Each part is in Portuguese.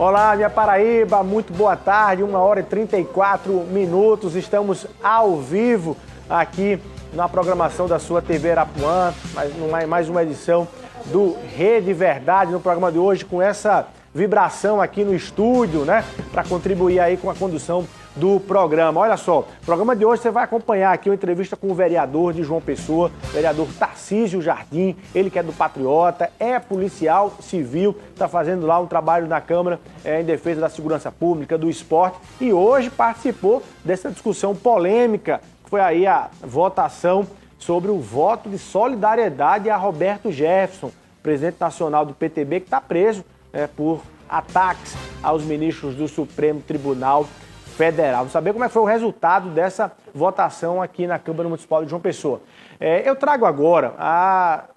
Olá, minha Paraíba, muito boa tarde, 1h34, estamos ao vivo aqui na programação da sua TV Arapuã, mais uma edição do Rede Verdade, no programa de hoje, com essa vibração aqui no estúdio, né, para contribuir aí com a condução do programa. Olha só, no programa de hoje você vai acompanhar aqui uma entrevista com o vereador de João Pessoa, vereador Tarcísio Jardim, ele que é do Patriota, é policial civil, está fazendo lá um trabalho na Câmara em defesa da segurança pública, do esporte, e hoje participou dessa discussão polêmica, que foi aí a votação sobre o voto de solidariedade a Roberto Jefferson, presidente nacional do PTB, que está preso por ataques aos ministros do Supremo Tribunal Federal. Vamos saber como é que foi o resultado dessa votação aqui na Câmara Municipal de João Pessoa. Eu trago agora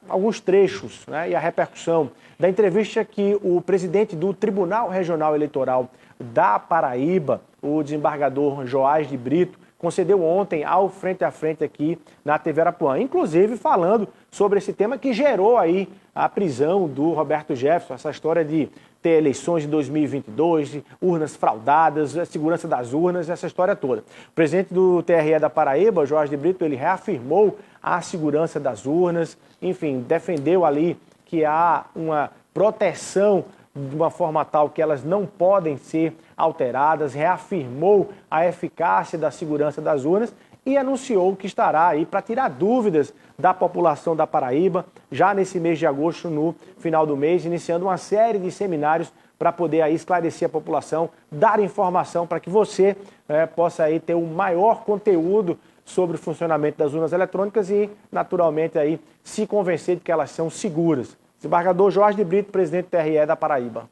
alguns trechos, né, e a repercussão da entrevista que o presidente do Tribunal Regional Eleitoral da Paraíba, o desembargador Joás de Brito, concedeu ontem ao Frente a Frente aqui na TV Arapuã, inclusive falando sobre esse tema que gerou aí a prisão do Roberto Jefferson, essa história de ter eleições de 2022, urnas fraudadas, a segurança das urnas, essa história toda. O presidente do TRE da Paraíba, Joás de Brito, ele reafirmou a segurança das urnas, enfim, defendeu ali que há uma proteção de uma forma tal que elas não podem ser alteradas, reafirmou a eficácia da segurança das urnas e anunciou que estará aí para tirar dúvidas da população da Paraíba, já nesse mês de agosto, no final do mês, iniciando uma série de seminários para poder aí esclarecer a população, dar informação para que você possa aí ter o maior conteúdo sobre o funcionamento das urnas eletrônicas e, naturalmente, aí se convencer de que elas são seguras. Desembargador Joás de Brito, presidente do TRE da Paraíba.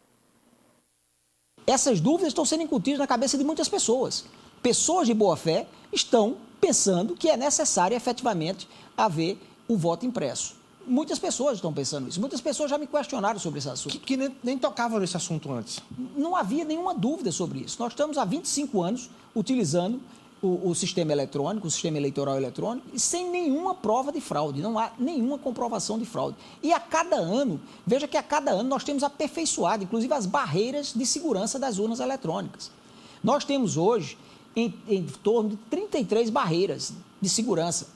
Essas dúvidas estão sendo incutidas na cabeça de muitas pessoas. Pessoas de boa fé estão pensando que é necessário efetivamente haver o voto impresso. Muitas pessoas estão pensando isso. Muitas pessoas já me questionaram sobre esse assunto. Que nem tocavam nesse assunto antes. Não havia nenhuma dúvida sobre isso. Nós estamos há 25 anos utilizando o sistema eletrônico, o sistema eleitoral eletrônico, e sem nenhuma prova de fraude, não há nenhuma comprovação de fraude. E a cada ano, veja que a cada ano nós temos aperfeiçoado, inclusive, as barreiras de segurança das urnas eletrônicas. Nós temos hoje em torno de 33 barreiras de segurança.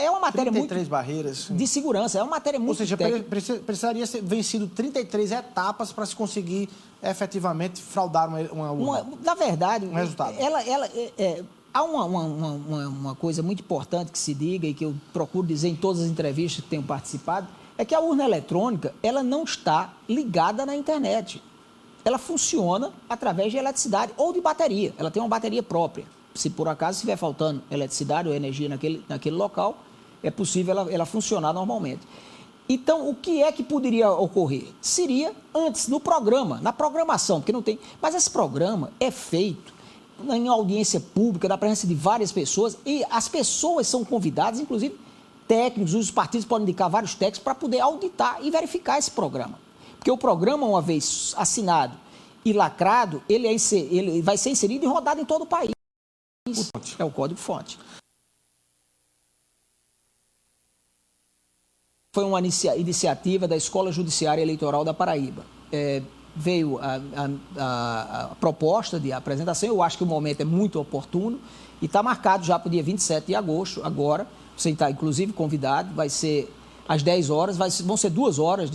É uma matéria 33 barreiras de segurança, é uma matéria muito técnica. Ou seja, precisaria ser vencido 33 etapas para se conseguir efetivamente fraudar uma urna. Na verdade, um resultado. Há uma coisa muito importante que se diga e que eu procuro dizer em todas as entrevistas que tenho participado, é que a urna eletrônica, ela não está ligada na internet. Ela funciona através de eletricidade ou de bateria. Ela tem uma bateria própria. Se por acaso estiver faltando eletricidade ou energia naquele local, é possível ela funcionar normalmente. Então, o que é que poderia ocorrer? Seria antes, no programa, na programação, porque não tem... Mas esse programa é feito em audiência pública, da presença de várias pessoas, e as pessoas são convidadas, inclusive técnicos, os partidos podem indicar vários técnicos para poder auditar e verificar esse programa. Porque o programa, uma vez assinado e lacrado, ele vai ser inserido e rodado em todo o país. É o código-fonte. Foi uma iniciativa da Escola Judiciária Eleitoral da Paraíba. Veio a proposta de apresentação, eu acho que o momento é muito oportuno e está marcado já para o dia 27 de agosto, agora, você está inclusive convidado, vai ser às 10 horas, vão ser 2 horas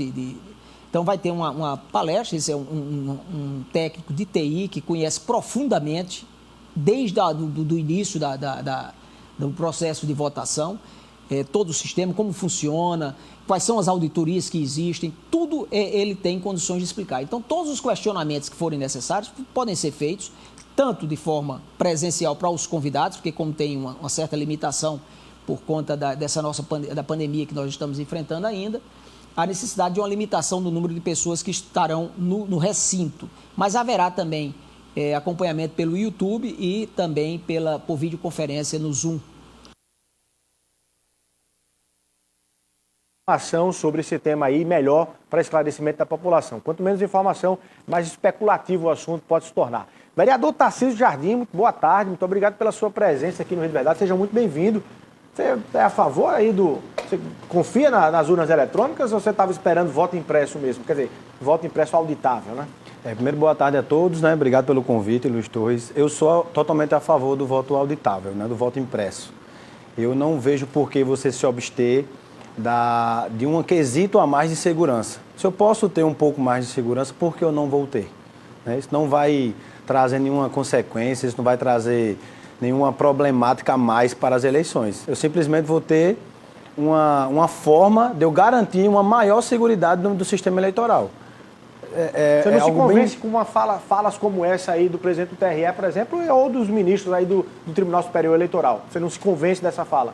então vai ter uma palestra, esse é um técnico de TI que conhece profundamente, desde do início do processo de votação, todo o sistema, como funciona, quais são as auditorias que existem, tudo ele tem condições de explicar. Então, todos os questionamentos que forem necessários podem ser feitos, tanto de forma presencial para os convidados, porque como tem uma certa limitação por conta da pandemia que nós estamos enfrentando ainda, há necessidade de uma limitação do número de pessoas que estarão no recinto. Mas haverá também acompanhamento pelo YouTube e também por videoconferência no Zoom. Informação sobre esse tema aí, melhor para esclarecimento da população. Quanto menos informação, mais especulativo o assunto pode se tornar. Vereador Tarcísio Jardim, muito boa tarde, muito obrigado pela sua presença aqui no Rede Verdade, seja muito bem-vindo. Você é a favor aí Você confia nas urnas eletrônicas ou você estava esperando voto impresso mesmo? Quer dizer, voto impresso auditável, né? Primeiro, boa tarde a todos, né? Obrigado pelo convite, Luiz Torres. Eu sou totalmente a favor do voto auditável, né? Do voto impresso. Eu não vejo por que você se abster de um quesito a mais de segurança. Se eu posso ter um pouco mais de segurança, por que eu não vou ter? Né? Isso não vai trazer nenhuma consequência, isso não vai trazer nenhuma problemática a mais para as eleições. Eu simplesmente vou ter uma forma de eu garantir uma maior seguridade do sistema eleitoral. Você não se convence com falas como essa aí do presidente do TRE, por exemplo, ou dos ministros aí do Tribunal Superior Eleitoral? Você não se convence dessa fala?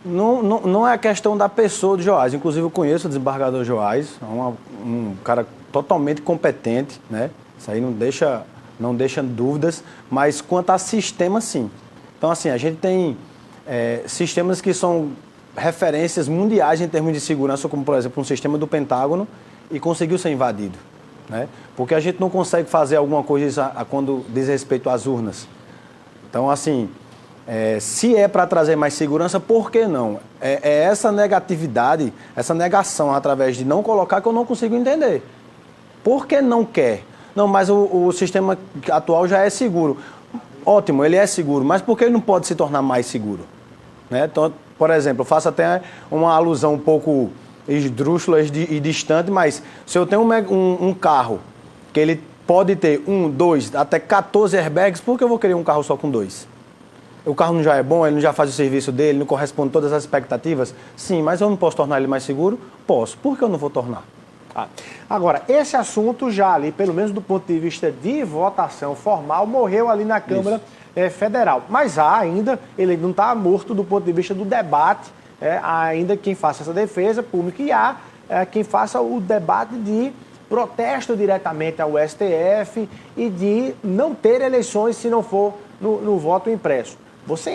Não é a questão da pessoa do Joás. Inclusive, eu conheço o desembargador Joás, um cara totalmente competente, né? Isso aí não deixa dúvidas, mas quanto a sistema, sim. Então, assim, a gente tem sistemas que são referências mundiais em termos de segurança, como, por exemplo, um sistema do Pentágono, e conseguiu ser invadido, né? Porque a gente não consegue fazer alguma coisa quando diz respeito às urnas. Então, assim, se é para trazer mais segurança, por que não? É essa negatividade, essa negação através de não colocar que eu não consigo entender. Por que não quer? Não, mas o sistema atual já é seguro. Ótimo, ele é seguro, mas por que ele não pode se tornar mais seguro? Né? Então, por exemplo, eu faço até uma alusão um pouco esdrúxula e distante, mas se eu tenho um carro que ele pode ter 1, 2, até 14 airbags, por que eu vou querer um carro só com 2? O carro não já é bom, ele não já faz o serviço dele, não corresponde a todas as expectativas? Sim, mas eu não posso tornar ele mais seguro? Posso. Por que eu não vou tornar? Agora, esse assunto já ali, pelo menos do ponto de vista de votação formal, morreu ali na Câmara Federal. Mas há ainda, ele não está morto do ponto de vista do debate, ainda quem faça essa defesa pública, e há quem faça o debate de protesto diretamente ao STF e de não ter eleições se não for no voto impresso. Você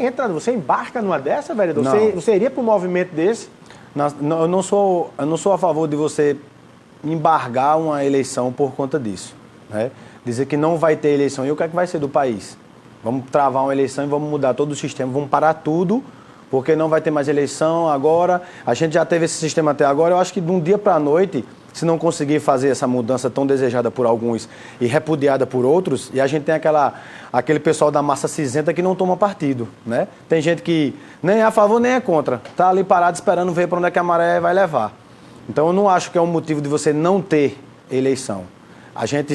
embarca numa dessa, vereador? Você iria para um movimento desse? Eu não sou a favor de você embargar uma eleição por conta disso, né? Dizer que não vai ter eleição. E o que é que vai ser do país? Vamos travar uma eleição e vamos mudar todo o sistema, vamos parar tudo, porque não vai ter mais eleição agora. A gente já teve esse sistema até agora. Eu acho que de um dia para a noite, se não conseguir fazer essa mudança tão desejada por alguns e repudiada por outros, e a gente tem aquele pessoal da massa cinzenta que não toma partido, né? Tem gente que nem é a favor nem é contra, está ali parado esperando ver para onde é que a maré vai levar. Então, eu não acho que é um motivo de você não ter eleição. A gente,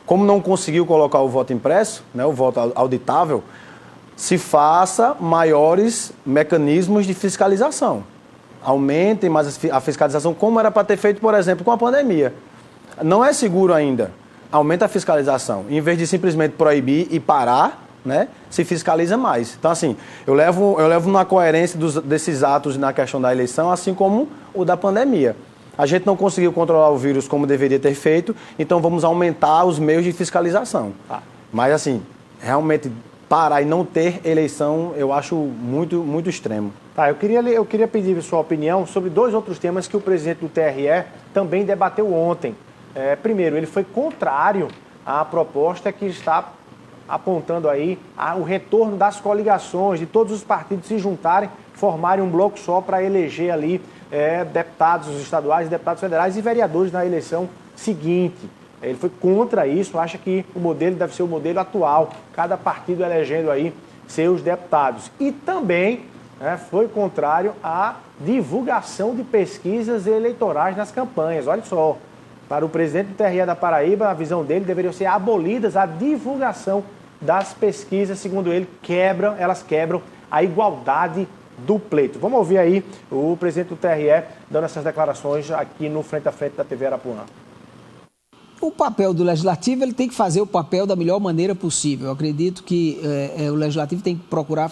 como não conseguiu colocar o voto impresso, né, o voto auditável, se faça maiores mecanismos de fiscalização. Aumentem mais a fiscalização, como era para ter feito, por exemplo, com a pandemia. Não é seguro ainda. Aumenta a fiscalização. Em vez de simplesmente proibir e parar, né, se fiscaliza mais. Então, assim, eu levo na coerência desses atos na questão da eleição, assim como o da pandemia. A gente não conseguiu controlar o vírus como deveria ter feito, então vamos aumentar os meios de fiscalização. Mas, assim, realmente parar e não ter eleição, eu acho muito, muito extremo. Eu queria pedir sua opinião sobre 2 outros temas que o presidente do TRE também debateu ontem. Primeiro, ele foi contrário à proposta que está apontando aí o retorno das coligações, de todos os partidos se juntarem, formarem um bloco só para eleger ali deputados estaduais, deputados federais e vereadores na eleição seguinte. Ele foi contra isso, acha que o modelo deve ser o modelo atual, cada partido elegendo aí seus deputados. E também foi contrário à divulgação de pesquisas eleitorais nas campanhas. Olha só, para o presidente do TRE da Paraíba, a visão dele deveriam ser abolidas a divulgação das pesquisas, segundo ele, elas quebram a igualdade do pleito. Vamos ouvir aí o presidente do TRE dando essas declarações aqui no Frente a Frente da TV Arapuã. O papel do Legislativo, ele tem que fazer o papel da melhor maneira possível. Eu acredito que o Legislativo tem que procurar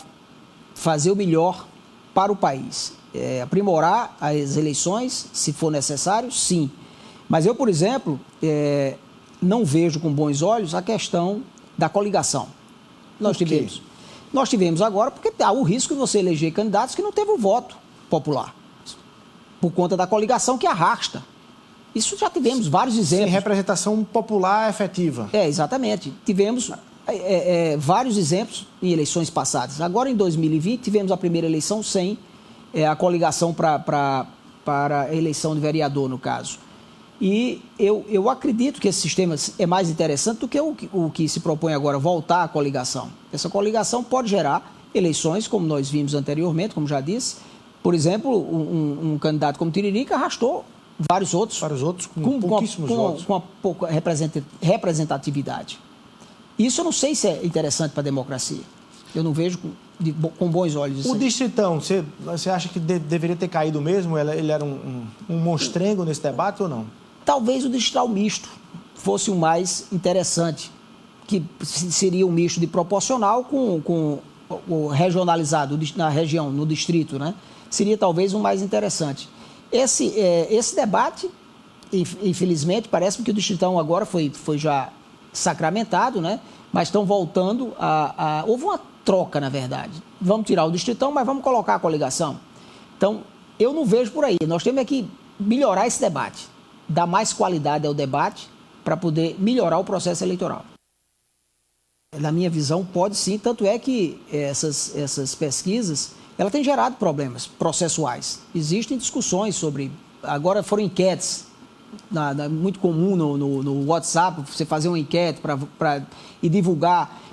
fazer o melhor para o país. Aprimorar as eleições, se for necessário, sim. Mas eu, por exemplo, não vejo com bons olhos a questão da coligação. Nós tivemos agora, porque há o risco de você eleger candidatos que não teve o voto popular, por conta da coligação que arrasta. Isso já tivemos vários exemplos. Sem representação popular efetiva. Exatamente. Tivemos vários exemplos em eleições passadas. Agora, em 2020, tivemos a primeira eleição sem a coligação para a eleição de vereador, no caso. E eu acredito que esse sistema é mais interessante do que o que se propõe agora, voltar à coligação. Essa coligação pode gerar eleições, como nós vimos anteriormente, como já disse. Por exemplo, um candidato como Tiririca arrastou vários outros com pouquíssimos votos. Com uma pouca representatividade. Isso eu não sei se é interessante para a democracia. Eu não vejo com bons olhos isso. O Distritão, você acha que deveria ter caído mesmo? Ele era um monstrengo nesse debate ou não? Talvez o distrital misto fosse o mais interessante, que seria um misto de proporcional com o regionalizado na região, no distrito, né? Seria talvez o mais interessante. Esse debate, infelizmente, parece que o Distritão agora foi já sacramentado, né? Mas estão voltando houve uma troca, na verdade. Vamos tirar o Distritão, mas vamos colocar a coligação. Então, eu não vejo por aí. Nós temos que melhorar esse debate, dar mais qualidade ao debate para poder melhorar o processo eleitoral. Na minha visão, pode sim, tanto é que essas pesquisas, ela tem gerado problemas processuais. Existem discussões sobre, agora foram enquetes, muito comum no WhatsApp, você fazer uma enquete e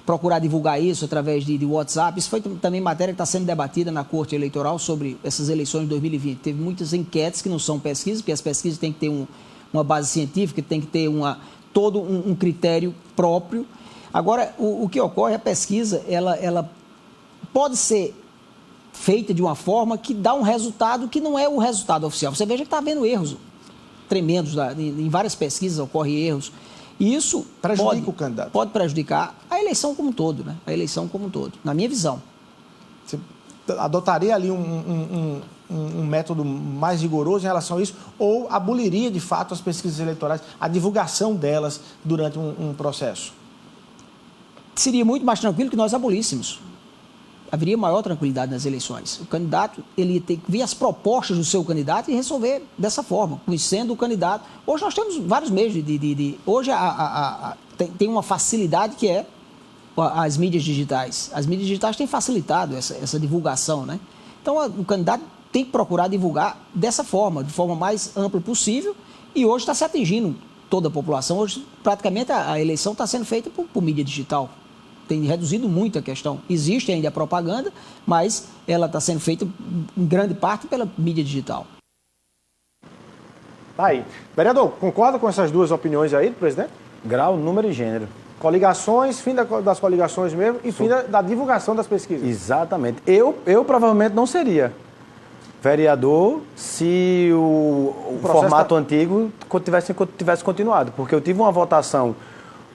procurar divulgar isso através de WhatsApp. Isso foi também matéria que está sendo debatida na Corte Eleitoral sobre essas eleições de 2020. Teve muitas enquetes que não são pesquisas, porque as pesquisas têm que ter uma base científica, tem que ter todo um critério próprio. Agora, o que ocorre, a pesquisa, ela pode ser feita de uma forma que dá um resultado que não é o resultado oficial. Você veja que está havendo erros tremendos, em várias pesquisas ocorrem erros. E isso prejudica o candidato. Pode prejudicar a eleição como um todo, né? A eleição como um todo, na minha visão. Você adotaria ali um método mais rigoroso em relação a isso ou aboliria, de fato, as pesquisas eleitorais, a divulgação delas durante um processo? Seria muito mais tranquilo que nós abolíssemos. Haveria maior tranquilidade nas eleições. O candidato, ele ia ter que ver as propostas do seu candidato e resolver dessa forma, conhecendo o candidato. Hoje nós temos vários meios hoje tem uma facilidade que é as mídias digitais. As mídias digitais têm facilitado essa divulgação, né? Então, o candidato tem que procurar divulgar dessa forma, de forma mais ampla possível, e hoje está se atingindo toda a população. Hoje, praticamente, a eleição está sendo feita por mídia digital. Tem reduzido muito a questão. Existe ainda a propaganda, mas ela está sendo feita em grande parte pela mídia digital. Tá aí. Vereador, concorda com essas duas opiniões aí do presidente? Grau, número e gênero. Coligações, fim das coligações mesmo e fim da divulgação das pesquisas. Exatamente. Eu provavelmente não seria vereador se o formato antigo tivesse continuado, porque eu tive uma votação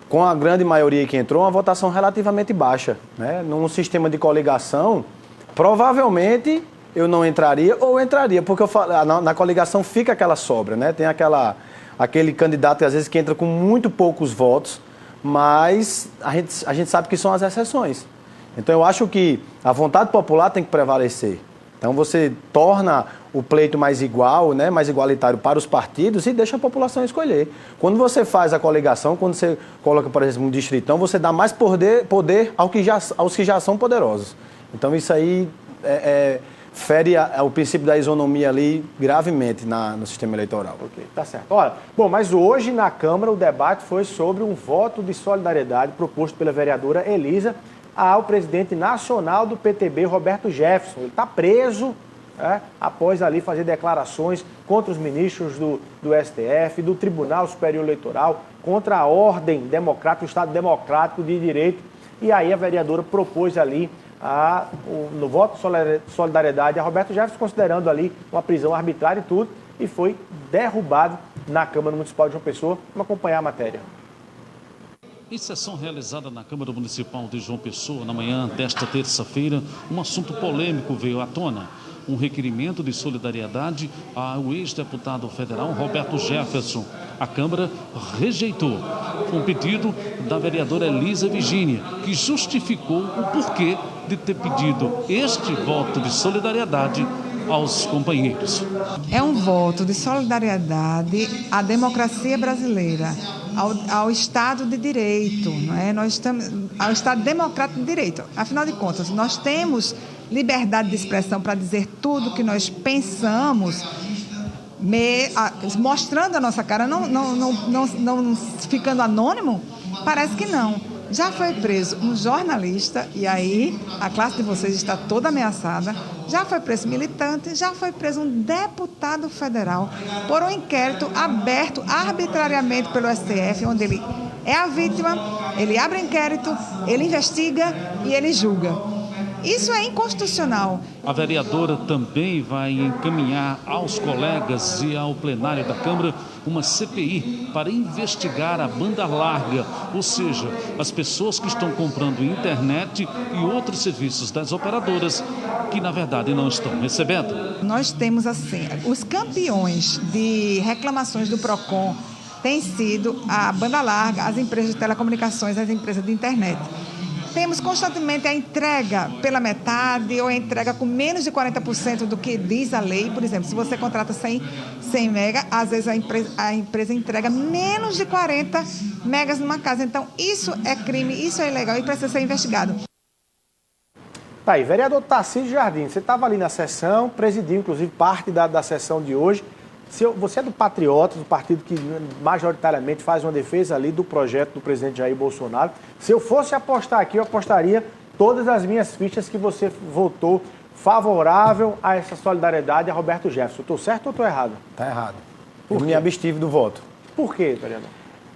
com a grande maioria que entrou, uma votação relativamente baixa, né? Num sistema de coligação, provavelmente eu não entraria ou entraria, porque na coligação fica aquela sobra, né? Tem aquele candidato, às vezes, que entra com muito poucos votos, mas a gente sabe que são as exceções. Então, eu acho que a vontade popular tem que prevalecer. Então, você torna o pleito mais igual, né, mais igualitário para os partidos e deixa a população escolher. Quando você faz a coligação, quando você coloca, por exemplo, um distritão, você dá mais poder aos que já são poderosos. Então, isso aí fere o princípio da isonomia ali gravemente no sistema eleitoral. Ok, tá certo. Olha, bom, mas hoje na Câmara o debate foi sobre um voto de solidariedade proposto pela vereadora Elisa ao presidente nacional do PTB, Roberto Jefferson. Ele está preso, após ali fazer declarações contra os ministros do STF, do Tribunal Superior Eleitoral, contra a ordem democrática, o Estado Democrático de Direito. E aí a vereadora propôs ali no voto de solidariedade a Roberto Jefferson, considerando ali uma prisão arbitrária e tudo, e foi derrubado na Câmara Municipal de João Pessoa. Vamos acompanhar a matéria. Em sessão realizada na Câmara Municipal de João Pessoa, na manhã desta terça-feira, um assunto polêmico veio à tona. Um requerimento de solidariedade ao ex-deputado federal Roberto Jefferson. A Câmara rejeitou um pedido da vereadora Elisa Virgínia, que justificou o porquê de ter pedido este voto de solidariedade aos companheiros. É um voto de solidariedade à democracia brasileira, ao Estado de Direito, não é? Nós estamos ao Estado Democrático de Direito. Afinal de contas, nós temos liberdade de expressão para dizer tudo o que nós pensamos, mostrando a nossa cara, não ficando anônimo, parece que não. Já foi preso um jornalista, e aí a classe de vocês está toda ameaçada. Já foi preso militante, já foi preso um deputado federal por um inquérito aberto arbitrariamente pelo STF, onde ele é a vítima, ele abre inquérito, ele investiga e ele julga. Isso é inconstitucional. A vereadora também vai encaminhar aos colegas e ao plenário da Câmara uma CPI para investigar a banda larga, ou seja, as pessoas que estão comprando internet e outros serviços das operadoras que, na verdade, não estão recebendo. Nós temos, assim, os campeões de reclamações do PROCON têm sido a banda larga, as empresas de telecomunicações, as empresas de internet. Temos constantemente a entrega pela metade ou a entrega com menos de 40% do que diz a lei. Por exemplo, se você contrata 100 mega, às vezes a empresa entrega menos de 40 megas numa casa. Então, isso é crime, isso é ilegal e precisa ser investigado. Tá aí, vereador Tarcísio Jardim, você estava ali na sessão, presidiu inclusive parte da sessão de hoje. Você é do Patriotas, do partido que majoritariamente faz uma defesa ali do projeto do presidente Jair Bolsonaro. Se eu fosse apostar aqui, eu apostaria todas as minhas fichas que você votou favorável a essa solidariedade a Roberto Jefferson. Estou certo ou estou errado? Está errado. Eu me abstive do voto. Por quê, vereador?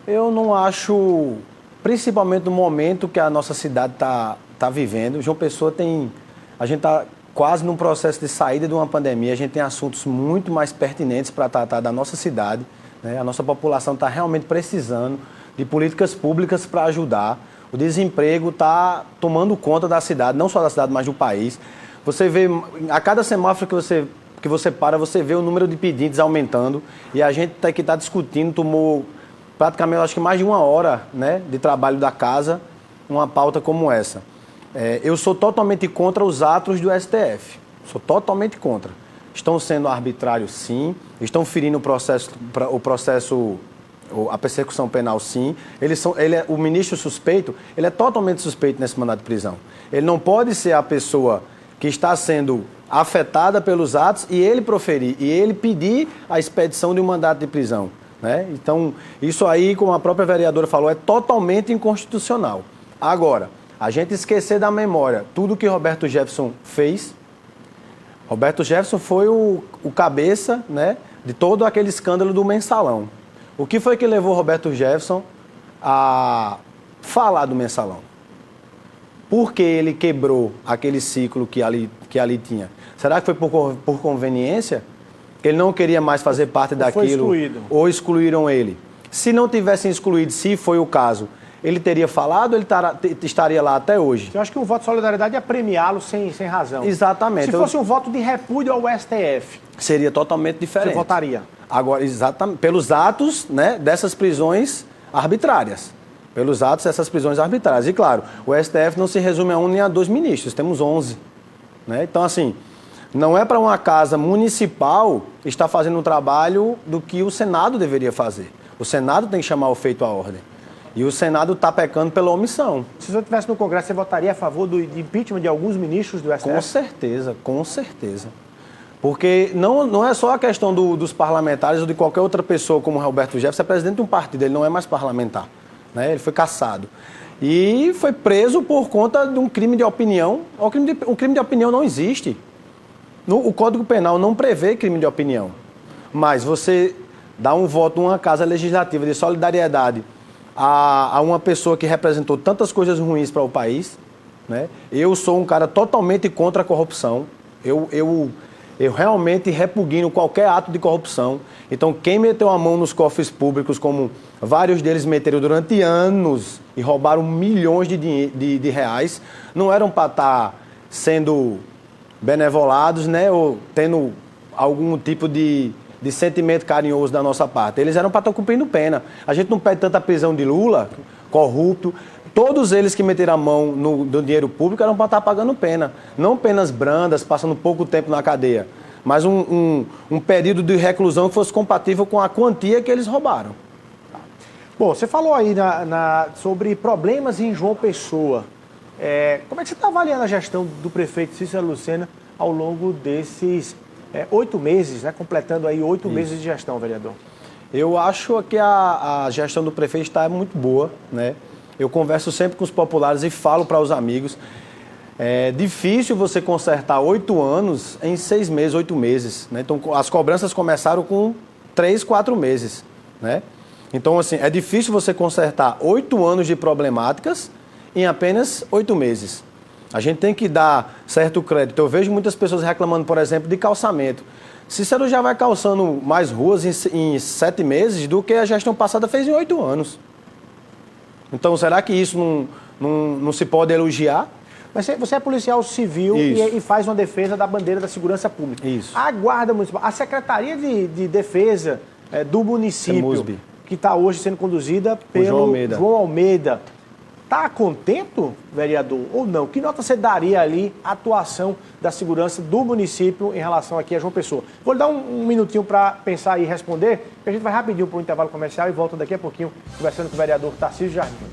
Eu não acho, principalmente no momento que a nossa cidade está vivendo, João Pessoa a gente está quase num processo de saída de uma pandemia, a gente tem assuntos muito mais pertinentes para tratar da nossa cidade, né? A nossa população está realmente precisando de políticas públicas para ajudar. O desemprego está tomando conta da cidade, não só da cidade, mas do país. Você vê, a cada semáforo que você para, você vê o número de pedintes aumentando e a gente que está discutindo, tomou praticamente, acho que mais de uma hora, né, de trabalho da casa, uma pauta como essa. Eu sou totalmente contra os atos do STF. Sou totalmente contra. Estão sendo arbitrários, sim. Estão ferindo a persecução penal, sim. O ministro suspeito, ele é totalmente suspeito nesse mandado de prisão. Ele não pode ser a pessoa que está sendo afetada pelos atos e ele proferir, e ele pedir a expedição de um mandato de prisão, né? Então, isso aí, como a própria vereadora falou, é totalmente inconstitucional. Agora, a gente esquecer da memória tudo que Roberto Jefferson fez. Roberto Jefferson foi o cabeça, né, de todo aquele escândalo do mensalão. O que foi que levou Roberto Jefferson a falar do mensalão? Por que ele quebrou aquele ciclo que ali tinha? Será que foi por conveniência? Ele não queria mais fazer parte daquilo? Foi excluído. Ou excluíram ele? Se não tivessem excluído, se foi o caso, ele teria falado ou ele estaria lá até hoje? Eu acho que um voto de solidariedade é premiá-lo sem razão. Exatamente. Se fosse um voto de repúdio ao STF... Seria totalmente diferente. Você votaria? Agora, exatamente, pelos atos, né, dessas prisões arbitrárias. Pelos atos dessas prisões arbitrárias. E, claro, o STF não se resume a um nem a dois ministros, temos 11. Né? Então, assim, não é para uma casa municipal estar fazendo um trabalho do que o Senado deveria fazer. O Senado tem que chamar o feito à ordem. E o Senado está pecando pela omissão. Se você estivesse no Congresso, você votaria a favor do impeachment de alguns ministros do STF? Com certeza, com certeza. Porque não é só a questão dos parlamentares ou de qualquer outra pessoa como Roberto Jefferson, é presidente de um partido, ele não é mais parlamentar. Né? Ele foi cassado. E foi preso por conta de um crime de opinião. O crime de opinião não existe. O Código Penal não prevê crime de opinião. Mas você dá um voto numa casa legislativa de solidariedade a uma pessoa que representou tantas coisas ruins para o país, né? Eu sou um cara totalmente contra a corrupção. Eu realmente repugno qualquer ato de corrupção. Então, quem meteu a mão nos cofres públicos, como vários deles meteram durante anos e roubaram milhões de reais, não eram para estar sendo benevolados, né? Ou tendo algum tipo de sentimento carinhoso da nossa parte. Eles eram para estar cumprindo pena. A gente não pede tanta prisão de Lula, corrupto. Todos eles que meteram a mão no dinheiro público eram para estar pagando pena. Não penas brandas, passando pouco tempo na cadeia, mas um período de reclusão que fosse compatível com a quantia que eles roubaram. Bom, você falou aí sobre problemas em João Pessoa. Como é que você está avaliando a gestão do prefeito Cícero Lucena ao longo desses 8 meses, né? Completando aí 8 meses de gestão, vereador. Eu acho que a gestão do prefeito está muito boa, né? Eu converso sempre com os populares e falo para os amigos. É difícil você consertar 8 anos em 6 meses, 8 meses, né? Então, as cobranças começaram com 3, 4 meses, né? Então, assim, é difícil você consertar 8 anos de problemáticas em apenas 8 meses. A gente tem que dar certo crédito. Eu vejo muitas pessoas reclamando, por exemplo, de calçamento. Cícero já vai calçando mais ruas em 7 meses do que a gestão passada fez em 8 anos. Então, será que isso não se pode elogiar? Mas você é policial civil e faz uma defesa da bandeira da segurança pública. Isso. A Guarda Municipal, a Secretaria de Defesa do município, que está hoje sendo conduzida pelo João Almeida, está contento, vereador, ou não? Que nota você daria ali à atuação da segurança do município em relação aqui a João Pessoa? Vou lhe dar um minutinho para pensar e responder, porque a gente vai rapidinho para o intervalo comercial e volta daqui a pouquinho conversando com o vereador Tarcísio Jardim.